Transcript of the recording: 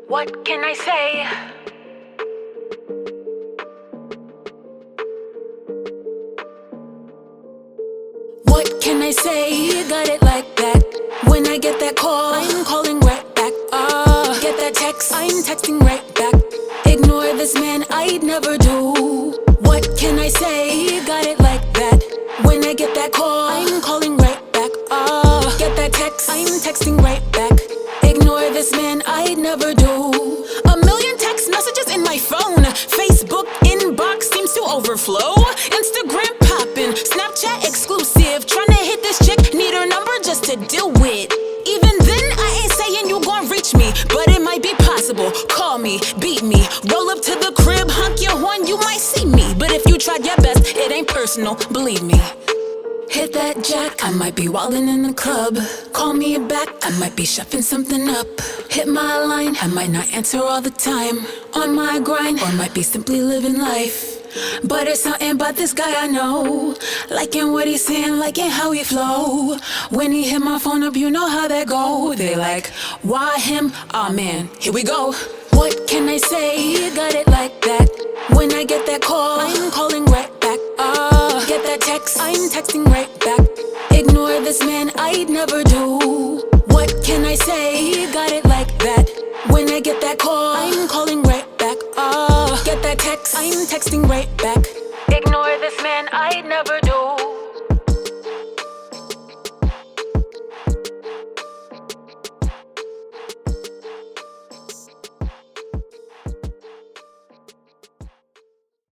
What can I say? What can I say? You got it like that. When I get that call, I'm calling right back. Get that text, I'm texting right back. Ignore this man, I'd never do. What can I say? You got it like that. When I get that call, I'm calling right back. Get that text, I'm texting right back. Ignore this man, I'd never do. A million text messages in my phone. Facebook inbox seems to overflow. Instagram poppin', Snapchat exclusive. Tryna hit this chick, need her number just to deal with. Even then, I ain't saying you gon' reach me, but it might be possible. Call me, beat me, roll up to the crib, honk your horn, you might see me. But if you tried your best, it ain't personal, believe me. Hit that jack, I might be wildin' in the club. Call me back, I might be shuffling something up. Hit my line, I might not answer all the time. On my grind, or might be simply living life. But it's something about this guy I know. Liking what he's saying, liking how he flow. When he hit my phone up, you know how that go. They like, why him? Aw man, here we go. What can I say? You got it like that. When I get that call, I'm calling right back. Get that text, I'm texting right back. Ignore this man, I'd never do. What can I say? You got it like that. When I get that call, I'm calling right back. Get that text, I'm texting right back.